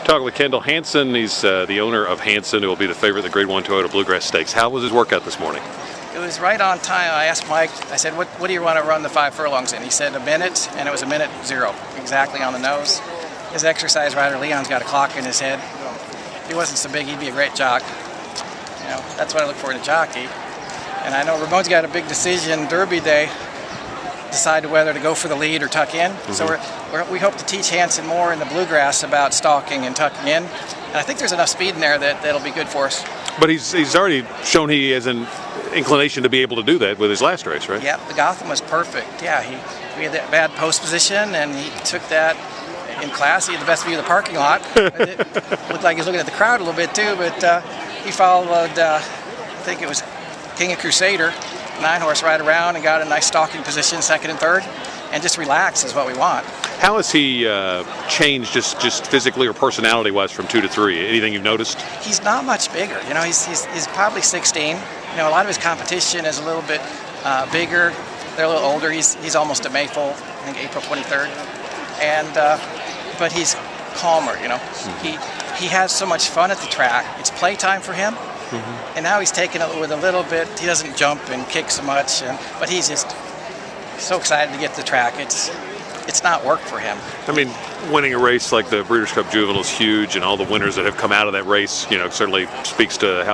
Talking with Kendall Hansen. He's the owner of Hansen, who will be the favorite of the Grade 1 Toyota Bluegrass Stakes. How was his workout this morning? It was right on time. I asked Mike, I said, what do you want to run the 5 furlongs in? He said a minute, and it was a minute 0, exactly on the nose. His exercise rider, Leon's got a clock in his head. If he wasn't so big, he'd be a great jock. You know, that's what I look for in a jockey. And I know Ramon's got a big decision, Derby Day, decide whether to go for the lead or tuck in. So we hope to teach Hansen more in the bluegrass about stalking and tucking in. And I think there's enough speed in there that'll be good for us. But he's already shown he has an inclination to be able to do that with his last race, right? Yeah, the Gotham was perfect. Yeah, we had that bad post position, and he took that in class. He had the best view of the parking lot. It looked like he was looking at the crowd a little bit too, but he followed, I think it was King of Crusader, 9-horse right around, and got a nice stalking position, 2nd and 3rd, and just relax is what we want. How has he changed just physically or personality-wise from 2 to 3? Anything you've noticed? He's not much bigger. You know, he's probably 16. You know, a lot of his competition is a little bit bigger. They're a little older. He's almost a Maypole, I think April 23rd, and but he's calmer. You know, he has so much fun at the track. It's playtime for him. And now he's taking it with a little bit. He doesn't jump and kick so much, but he's just so excited to get to the track. It's not work for him. I mean, winning a race like the Breeders' Cup Juvenile is huge, and all the winners that have come out of that race, you know, certainly speaks to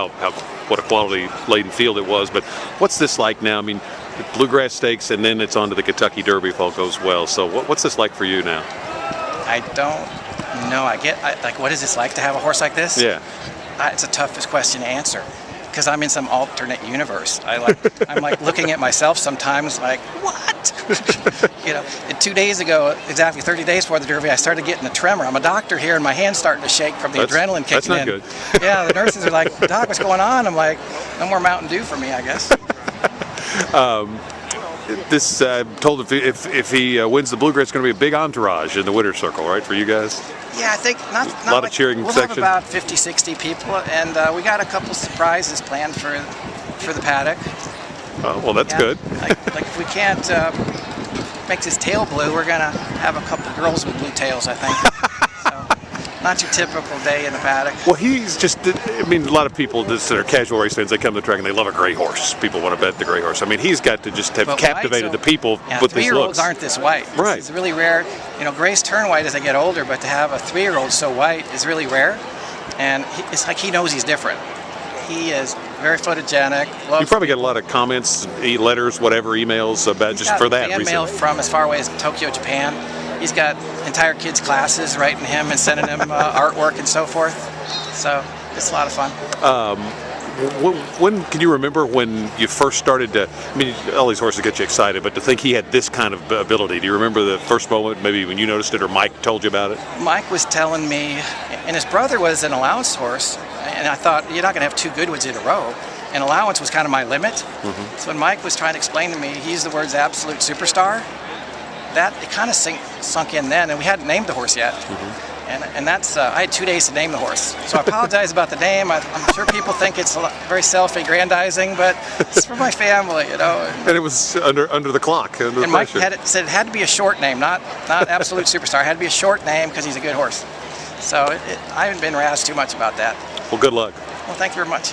what a quality-laden field it was. But what's this like now? I mean, the Bluegrass Stakes, and then it's on to the Kentucky Derby if all goes well. So what's this like for you now? I don't know. Like, what is this like to have a horse like this? Yeah. It's the toughest question to answer because I'm in some alternate universe. I'm like looking at myself sometimes like, what? You know, and 2 days ago, exactly 30 days before the Derby, I started getting a tremor. I'm a doctor here, and my hand's starting to shake from the adrenaline kicking in. That's not good. Yeah, the nurses are like, Doc, what's going on? I'm like, no more Mountain Dew for me, I guess. Told if he wins the Bluegrass, it's going to be a big entourage in the winner's circle, right, for you guys? Yeah, I think not a lot like, of cheering we'll section. have about 50, 60 people, and we got a couple surprises planned for the paddock. Well, that's good. like if we can't make his tail blue, we're gonna have a couple girls with blue tails, I think. So, not your typical day in the paddock. Well, he's just, I mean, a lot of people that are casual race fans, they come to the track and they love a gray horse. People want to bet the gray horse. I mean, he's got to just have captivated the people with his looks. 3-year-olds aren't this white. Right. It's really rare. You know, grays turn white as they get older, but to have a 3-year-old so white is really rare. And it's like he knows he's different. He is very photogenic. You probably get a lot of comments, letters, whatever, emails about just for that reason. Mail from as far away as Tokyo, Japan. He's got entire kids' classes writing him and sending him artwork and so forth. So it's a lot of fun. When can you remember when you first started to? I mean, all these horses get you excited, but to think he had this kind of ability, do you remember the first moment, maybe when you noticed it, or Mike told you about it? Mike was telling me, and his brother was an allowance horse, and I thought, you're not going to have 2 good ones in a row. And allowance was kind of my limit. So when Mike was trying to explain to me, he used the words absolute superstar. That it kind of sunk in then, and we hadn't named the horse yet. And that's, I had 2 days to name the horse. So I apologize about the name. I'm sure people think it's very self-aggrandizing, but it's for my family, you know. And it was under the clock. Under and Mike said it had to be a short name, not absolute superstar. It had to be a short name because he's a good horse. So I haven't been razzed too much about that. Well, good luck. Well, thank you very much.